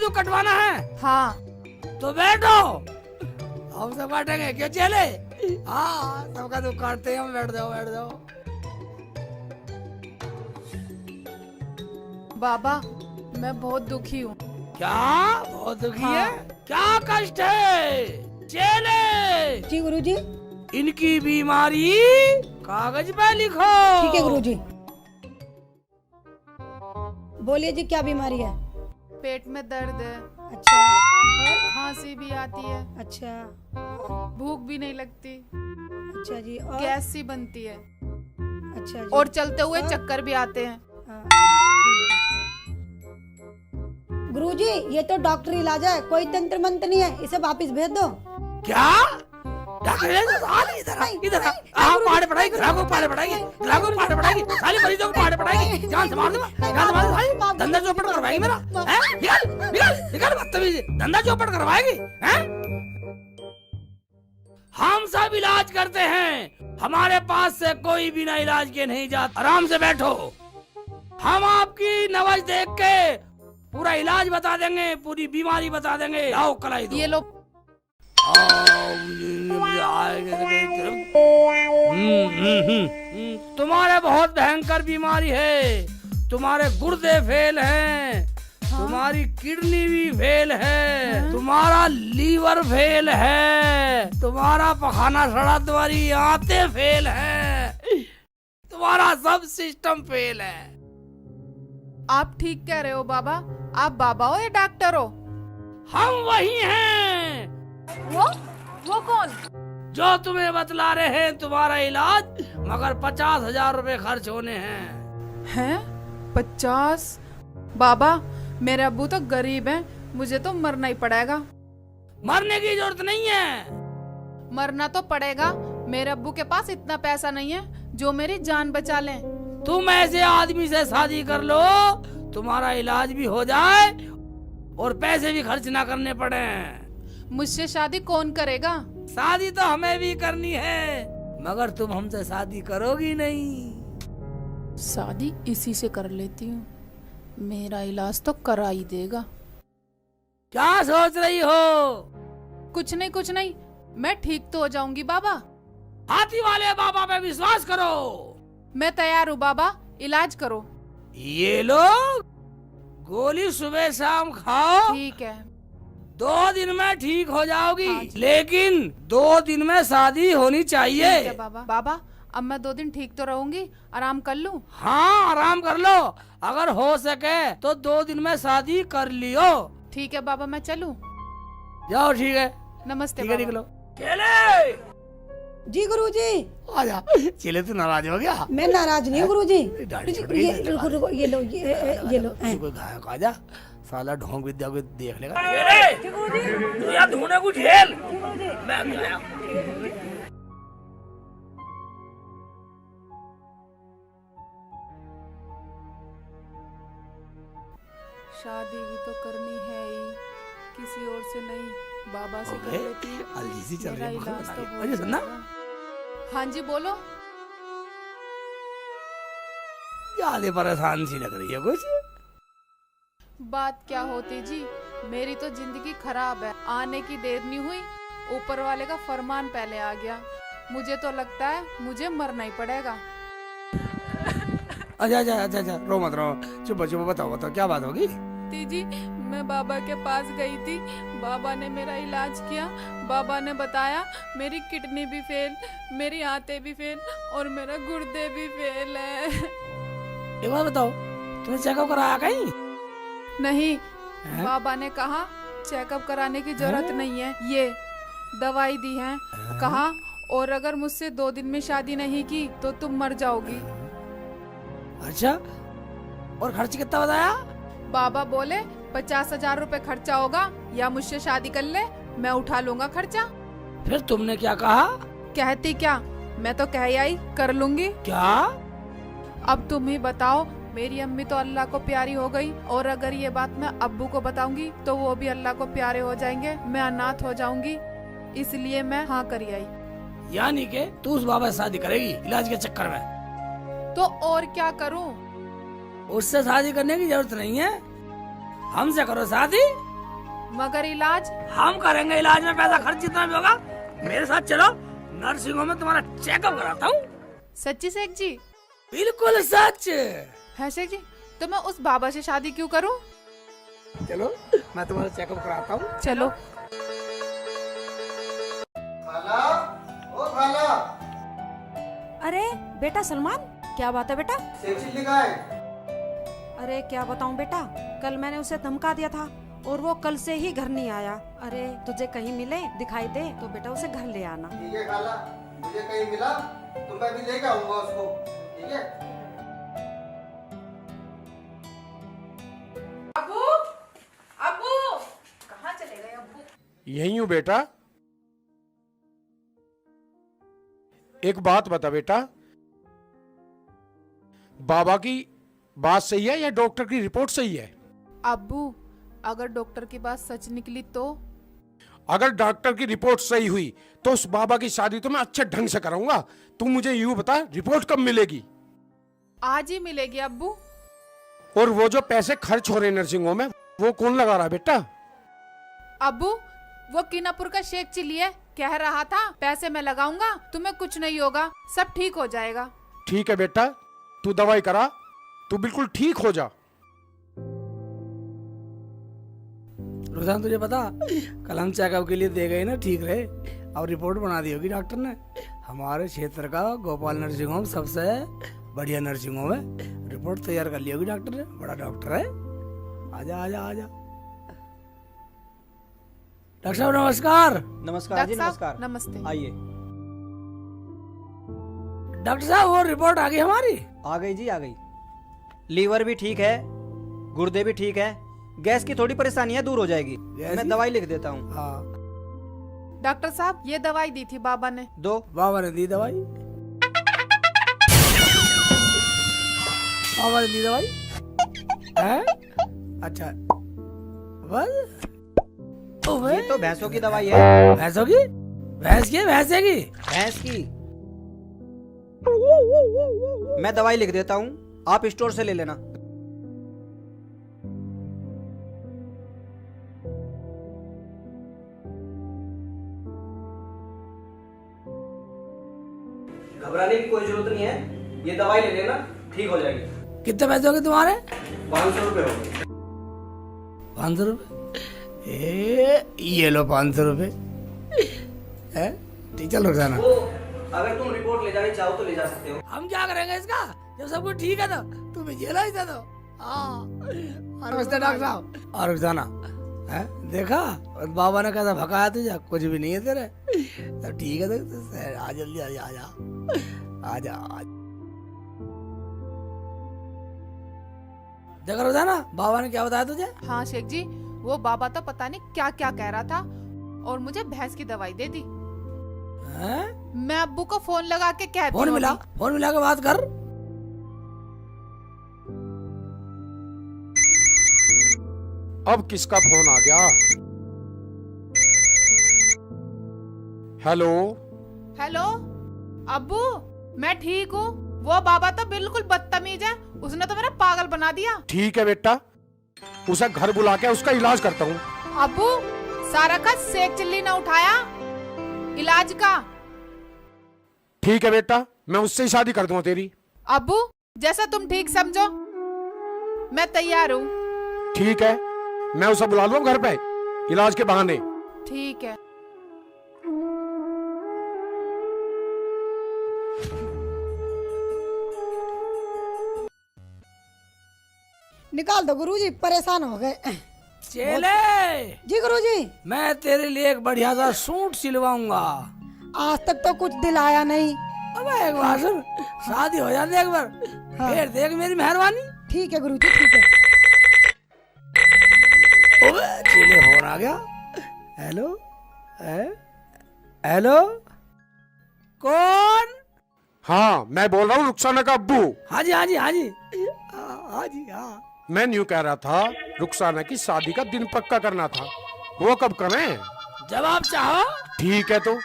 दुख कटवाना है? हाँ। तो बैठो, हम सब काटेंगे। क्यों चले? हाँ, सबका दुख काटते हैं हम। बैठ जाओ, बैठ जाओ। बाबा, मैं बहुत दुखी हूँ। क्या बहुत दुखी हाँ। है? क्या कष्ट है? चले जी गुरुजी। इनकी बीमारी कागज पे लिखो। ठीक है गुरुजी। बोलिए जी, क्या बीमारी है? पेट में दर्द है, अच्छा, और? खांसी भी आती है, अच्छा, भूख भी नहीं लगती, अच्छा जी, और? गैस सी बनती है, अच्छा जी, और चलते हुए और? चक्कर भी आते हैं। हाँ, गुरुजी, ये तो डॉक्टरी इलाज है, कोई तंत्र मंत्र नहीं है, इसे वापिस भेज दो। क्या? डॉक्टर इधर आ, इधर आ। पाड़े पड़ाएगी, ग्राहकों को पाड़े पड़ाएगी, ग्राहकों को पाड़े पड़ाएगी, सारी मरीजों को पाड़े पड़ाएगी। जान से मार दूंगा, जान से मार दूंगा। धंधा चौपट करवाएगी मेरा, हैं? निकल, निकल, निकल बदतमीज। धंधा चौपट करवाएगी, हैं? हम सब इलाज करते हैं, हमारे पास से कोई बिना इलाज के नहीं जाता। आराम से बैठो, हम आपकी नवज देख के पूरा इलाज बता देंगे, पूरी बीमारी बता देंगे। लाओ कलाई दो। ये लो। तुम्हारे बहुत भयंकर बीमारी है। तुम्हारे गुर्दे फेल हैं, तुम्हारी किडनी भी फेल है, तुम्हारा लीवर फेल है, तुम्हारा पखाना सड़ा, तुम्हारी आंतें फेल है, तुम्हारा सब सिस्टम फेल है। आप ठीक कह रहे हो बाबा। आप बाबा हो या डॉक्टर हो? हम वही हैं वो कौन? जो तुम्हें बतला रहे हैं तुम्हारा इलाज, मगर 50,000 रुपए खर्च होने हैं। हैं? 50? बाबा, मेरे अब्बू तो गरीब हैं, मुझे तो मरना ही पड़ेगा। मरने की जरूरत नहीं है। मरना तो पड़ेगा। मेरे अब्बू के पास इतना पैसा नहीं है जो मेरी जान बचा लें। तुम ऐसे आदमी से शादी कर लो, तुम्हारा इलाज भी हो जाए और पैसे भी खर्च ना करने पड़े। मुझसे शादी कौन करेगा? शादी तो हमें भी करनी है, मगर तुम हमसे शादी करोगी नहीं। शादी इसी से कर लेती हूँ, मेरा इलाज तो करा ही देगा। क्या सोच रही हो? कुछ नहीं, कुछ नहीं, मैं ठीक तो हो जाऊंगी बाबा। हाथी वाले बाबा पे विश्वास करो। मैं तैयार हूँ बाबा, इलाज करो। ये लो गोली, सुबह शाम खाओ। ठीक है। 2 दिन में ठीक हो जाओगी। हाँ जी। लेकिन 2 दिन में शादी होनी चाहिए। ठीक है बाबा। बाबा, अब मैं 2 दिन ठीक तो रहूंगी, आराम कर लूं? हाँ, आराम कर लो। अगर हो सके तो 2 दिन में शादी कर लियो। ठीक है बाबा, मैं चलूं? जाओ, ठीक है। नमस्ते ठीक है, बाबा। निकलो। केले जी गुरुजी। आजा। चले तू नाराज हो गया? मैं नाराज नहीं हूँ गुरुजी। दाढ़ी छूट गई। ये रुको रुको, ये लो, ये लो। कोई गायक आ जा, साला ढोंग विद्या को देख लेगा। केले तू यहाँ ढूंढे कुछ झेल, मैं अभी आया। शादी भी तो करनी है ही, किसी और से नहीं, बाबा से कर लेती हूँ। अलजीसी चल मेरा रही इलाज तो है। हो अरे सुनना, जाएगा। हाँ जी, बोलो। ज्यादा परेशान सी लग रही है कुछ। बात क्या होती जी, मेरी तो जिंदगी खराब है। आने की देर नहीं हुई, ऊपर वाले का फरमान पहले आ गया। मुझे तो लगता है मुझे मरना ही पड़ेगा। अच्छा अच्छा अच्छा अच्छा, रो मत रो, चुप चुप, बताओ बताओ क्या बात होगी। जी, मैं बाबा के पास गई थी, बाबा ने मेरा इलाज किया। बाबा ने बताया मेरी किडनी भी फेल, मेरी आंतें भी फेल और मेरा गुर्दे भी फेल है। एक बात बताओ, तुमने चेकअप कराया कहीं? नहीं, हैं? बाबा ने कहा चेकअप कराने की जरूरत नहीं है, ये दवाई दी है। कहा और अगर मुझसे 2 दिन में शादी नहीं की तो तुम मर जाओगी। अच्छा, और खर्च कितना बताया? बाबा बोले 50,000 रुपए खर्चा होगा, या मुझसे शादी कर ले, मैं उठा लूंगा खर्चा। फिर तुमने क्या कहा? कहती क्या, मैं तो कह आई कर लूंगी। क्या? अब तुम ही बताओ, मेरी अम्मी तो अल्लाह को प्यारी हो गई, और अगर ये बात मैं अब्बू को बताऊंगी तो वो भी अल्लाह को प्यारे हो जाएंगे, मैं अनाथ हो जाऊंगी। इसलिए मैं हाँ करी आई। यानी के तू उस बाबा से शादी करेगी इलाज के चक्कर में? तो और क्या करूं? उससे शादी करने की जरूरत नहीं है, हमसे करो शादी, मगर इलाज? हम करेंगे इलाज में पैसा खर्च जितना भी होगा। मेरे साथ चलो, नर्सिंग होम में तुम्हारा चेकअप कराता हूँ। सच्ची शेख जी? बिल्कुल सच है शेख जी, तो मैं उस बाबा से शादी क्यों करूं? चलो मैं तुम्हारा चेकअप कराता हूँ। चलो। खाला, ओ खाला, अरे बेटा सलमान, क्या बात है बेटा? शेख चिल्ली कहाँ है? अरे क्या बताऊं बेटा, कल मैंने उसे धमका दिया था और वो कल से ही घर नहीं आया। अरे तुझे कहीं मिले दिखाई दे तो बेटा उसे घर ले आना। ठीक है खाला, मुझे कहीं मिला तो मैं भी लेके आऊंगा उसको, ठीक है? अब्बू, अब्बू, कहाँ चले गए अब्बू? यही हूँ बेटा। एक बात बता बेटा, बाबा की बात सही है या डॉक्टर की रिपोर्ट सही है? अब्बू, अगर डॉक्टर की बात सच निकली तो? अगर डॉक्टर की रिपोर्ट सही हुई तो उस बाबा की शादी तो मैं अच्छे ढंग से कराऊंगा। तू मुझे यूं बता, रिपोर्ट कब मिलेगी? आज ही मिलेगी अब्बू। और वो जो पैसे खर्च हो रहे हैं नर्सिंग होम में, वो कौन लगा रहा है बेटा? अब्बू, वो कीनापुर का शेख चिल्ली है, कह रहा था पैसे मैं लगाऊंगा, तुम्हें कुछ नहीं होगा, सब ठीक हो जाएगा। ठीक है बेटा, तू दवाई करा, तू बिल्कुल ठीक हो जा। रुझान तुझे पता, कल हम चेकअप के लिए दे गए ना, ठीक रहे। और रिपोर्ट बना दी होगी डॉक्टर ने। हमारे क्षेत्र का गोपाल नर्सिंग होम सबसे बढ़िया नर्सिंग होम है। रिपोर्ट तैयार कर ली होगी डॉक्टर ने, बड़ा डॉक्टर है। आजा आजा आजा। डॉक्टर साहब नमस्कार। नमस्कार जी, डॉक्टर साहब, नमस्कार। नमस्ते। आइए। डॉक्टर साहब वो रिपोर्ट आ गई हमारी? आ गई जी, आ गई। लीवर भी ठीक है, गुर्दे भी ठीक है, गैस की थोड़ी परेशानी है, दूर हो जाएगी। गैस मैं की? दवाई लिख देता हूँ। हाँ, डॉक्टर साहब, ये दवाई दी थी बाबा ने। दो। बाबा ने दी दवाई। बाबा ने दी दवाई है? अच्छा बस। ये तो भैंसों की दवाई है। भैंसों की? भैंस की? भैंसे की? भैंस की। मैं दवाई लिख देता हूँ, आप स्टोर से ले लेना। घबराने की कोई जरूरत नहीं है, ये दवाई ले लेना, ठीक हो जाएगी। कितने पैसे हो गए तुम्हारे? 500 रुपए हो गए। 500 रुपए? ये लो 500 रुपए है। ठीक, चल रुक जाना। वो अगर तुम रिपोर्ट ले जानी चाहो तो ले जा सकते हो। हम क्या करेंगे इसका, जब सब कुछ ठीक है तो तुम जेल ही दे दो। हाँ, नमस्ते डॉक्टर साहब। और रुक जाना है, देखा बाबा ने कैसा भगाया तुझे, कुछ भी नहीं है तेरे। तो ठीक है, तो आ जल्दी आ जा, आ जा। देखा रोजाना, बाबा ने क्या बताया तुझे? हाँ शेख जी, वो बाबा तो पता नहीं क्या क्या कह रहा था और मुझे भैंस की दवाई दे दी। हैं? मैं अब्बू को फोन लगा के कहती फोन हूँ मिला? अभी। फोन मिला के बात कर। अब किसका फोन आ गया? हेलो। हेलो अब्बू, मैं ठीक हूँ। वो बाबा तो बिल्कुल बदतमीज है, उसने तो मेरा पागल बना दिया। ठीक है बेटा, उसे घर बुला के उसका इलाज करता हूँ। अब्बू, सारा का शेख चिल्ली ने उठाया इलाज का। ठीक है बेटा, मैं उससे ही शादी कर दूंगा तेरी। अब्बू, जैसा तुम ठीक समझो, मैं तैयार हूँ। ठीक है, मैं उसे बुला लूँ घर पे इलाज के बहाने। ठीक है। निकाल दो गुरुजी, परेशान हो गए। चले, जी गुरुजी। मैं तेरे लिए एक बढ़िया सा सूट सिलवाऊंगा। आज तक तो कुछ दिलाया नहीं। अब एक बार सुन, शादी हो जाने एक बार, हाँ। फिर देख मेरी मेहरबानी। ठीक है गुरुजी, ठीक है। ओए चले, फोन आ गया। हेलो, हेलो, कौन? हाँ, मैं बोल रहा हूँ रुखसाना का अब्बू। हाँ जी, हाँ जी, हाँ जी, हाँ जी, हाँ। मैं यूं कह रहा था, रुखसाना की शादी का दिन पक्का करना था, वो कब करें? जब आप चाहो। ठीक है, तो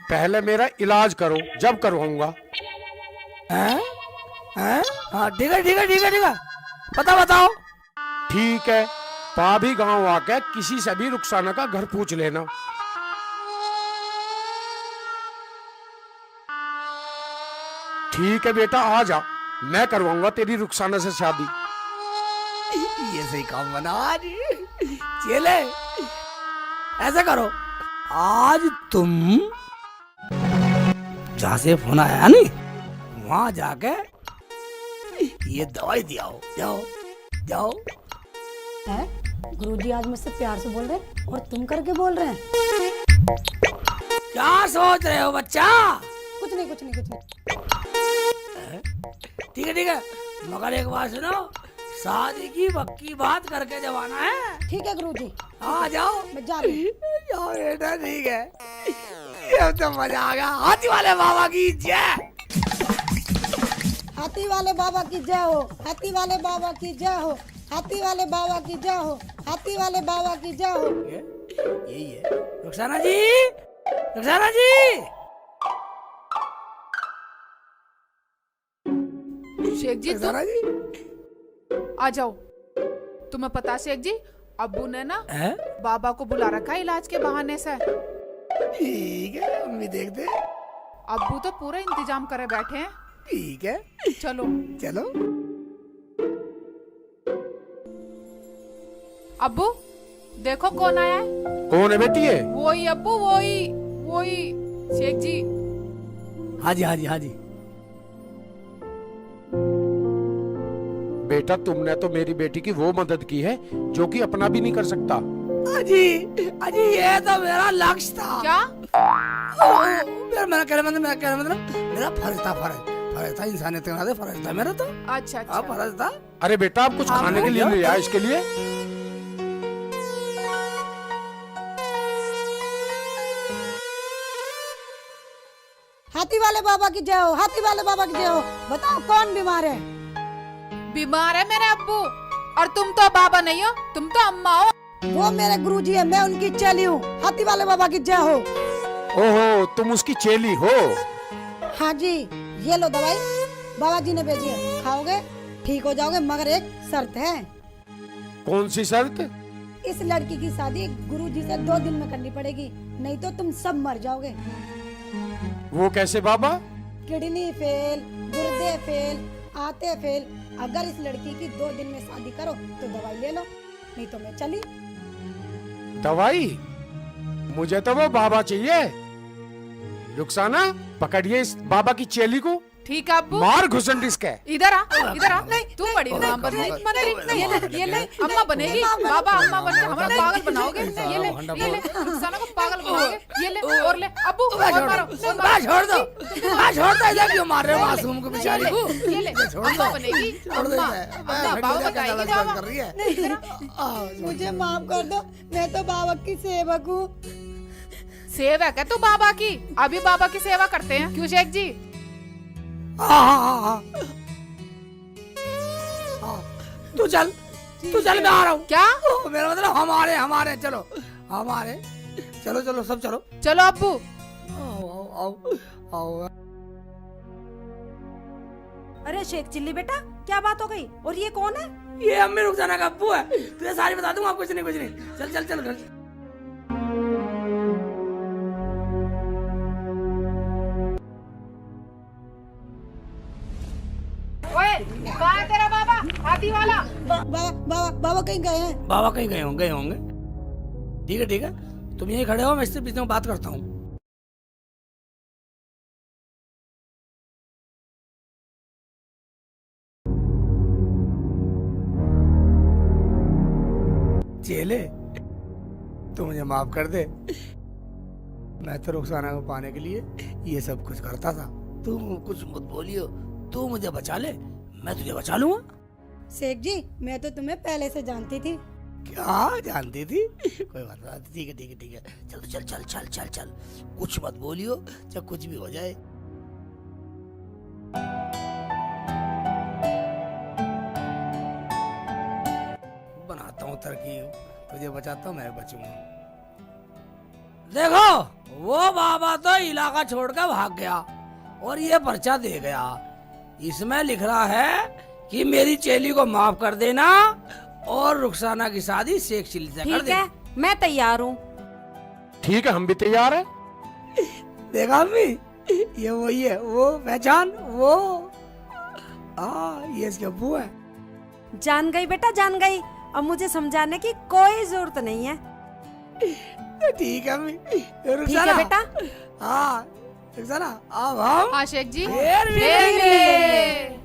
पहले मेरा इलाज करो, जब करवाऊंगा। हैं? हैं? हाँ ठीक है, ठीक है, ठीक है, ठीक है, पता बताओ। ठीक है, पाभी गांव आके किसी से भी रुखसाना का घर पूछ लेना। ठीक है बेटा, आ जा, मैं करवाऊंगा तेरी रुखसाना से शादी। ये सही काम बना आज। चले ऐसा करो, आज तुम जहां से फोन आया नहीं वहां जाके ये दवाई दियाओ। जाओ जाओ। है गुरुजी आज मुझसे प्यार से बोल रहे हैं और तुम करके बोल रहे हैं। क्या सोच रहे हो बच्चा? कुछ नहीं कुछ नहीं कुछ नहीं। ठीक है, मगर एक बात सुनो, शादी की पक्की बात करके जब आना है। ठीक है गुरुजी, आ जाओ। मैं जा रही हूँ। जाओ बेटा, ठीक है। ये तो मजा आ गया। हाथी वाले बाबा की जय। हाथी वाले बाबा की जय हो, हाथी वाले बाबा की जय हो, हाथी वाले बाबा की जय हो, हाथी वाले बाबा की जय हो। यही है। रुखसाना जी, रुखसाना जी। शेख जी रुखसाना जी। आ जाओ। तुम्हें पता शेख जी, अब्बू ने ना है? बाबा को बुला रखा है इलाज के बहाने से। ठीक है, हम भी देखते हैं। अब्बू तो पूरा इंतजाम करे बैठे हैं। ठीक है, चलो चलो। अब्बू देखो कौन आया है। कौन है बेटी ये? वही अब्बू, वही शेख जी। हाँ जी, हाँ जी, हाँ जी। बेटा तुमने तो मेरी बेटी की वो मदद की है जो कि अपना भी नहीं कर सकता। अजी अजी, ये तो मेरा लक्ष्य था। क्या? मेरा कहने मतलब मेरा फर्ज था इंसानियत के नाते, फर्ज था मेरा तो। अच्छा हाँ, फर्ज था। अरे बेटा आप कुछ खाने के लिए ले आए इसके लिए। हाथी वाले बाबा की जय हो, हाथी वाले बाबा की जय हो। बताओ कौन बीमार है? बीमार है मेरे अब्बू, और तुम तो बाबा नहीं हो, तुम तो अम्मा हो। वो मेरे गुरुजी है, मैं उनकी चेली हूँ। हाथी वाले बाबा की जय हो। ओहो, तुम उसकी चेली हो? हाँ जी, ये लो दवाई, बाबा जी ने भेजी है, खाओगे ठीक हो जाओगे, मगर एक शर्त है। कौन सी शर्त? इस लड़की की शादी गुरुजी से 2 दिन में करनी पड़ेगी, नहीं तो तुम सब मर जाओगे। वो कैसे बाबा? किडनी फेल, गुर्दे फेल, आते फेल। अगर इस लड़की की 2 दिन में शादी करो तो दवाई ले लो, नहीं तो मैं चली। दवाई? मुझे तो वो बाबा चाहिए। रुखसाना पकड़िए इस बाबा की चेली को, ठीक है अब्बू। मार घुसन इसके। इधर आ। तू बड़ी नाम बनेगी, ये ले अम्मा बनेगी, बाबा अम्मा बन के हमें पागल बनाओगे। ये ले रुखसाना को पागल बनाओगे। ये ले और ले अब्बू, और मारो। छोड़ दो, इधर क्यों मार रहे हो मासूम को, बेचारी को? ये ले अम्मा बनेगी, अम्मा बाबा बताएगी बाबा। कर रही है। मुझे माफ कर दो, मैं तो बाबा की सेवक हूँ। सेवक है तू बाबा की? अभी बाबा की सेवा करते हैं, क्यों शेख जी? हाँ। तू चल, मैं आ रहा हूँ। क्या? मेरा मतलब हमारे चलो, चलो सब चलो। चलो अब्बू। आओ। अरे शेख चिल्ली बेटा, क्या बात हो गई? और ये कौन है? ये अम्मी रुखसाना का अब्बू है। तुझे सारी बता दूंगा। कुछ नहीं। चल घर। ओए, कहाँ है तेरा बाबा हाथी वाला? बाबा कहीं गए हैं? बाबा कहीं गए होंगे। ठीक है, तुम यहीं खड़े हो, मैं इससे बीच में बात करता हूँ। चेले, तू मुझे माफ कर दे। मैं तो रुखसाना को पाने के लिए ये सब कुछ करता था। तू कुछ मत बोलियो, तू मुझे बचा ले, मैं तुझे बचा लूंगा। शेख जी, मैं तो तुम्हें पहले से जानती थी। क्या जानती थी? कोई बात नहीं। ठीक है। चल। कुछ मत बोलियो, चाहे कुछ भी हो जाए। बनाता हूँ तरकीब, तुझे बचाता हूँ, मैं बचूंगा। देखो, वो बाबा तो इलाका छोड़कर भाग गया और ये पर्चा दे गया। इसमें लिख रहा है कि मेरी चेली को माफ कर देना और रुखसाना की शादी शेख चिल्ली से कर ठीक दे। है, मैं तैयार हूँ। ठीक है, हम भी तैयार हैं। देखा अम्मी, ये वही है, वो पहचान, वो ये इसके अब्बू है। जान गई बेटा, जान गई। अब मुझे समझाने की कोई जरूरत नहीं है। ठीक है अम्मी। ठीक है बेटा। हाँ रुखसाना, अब हम हाँ शेख जी फिर फिर मिलेंगे।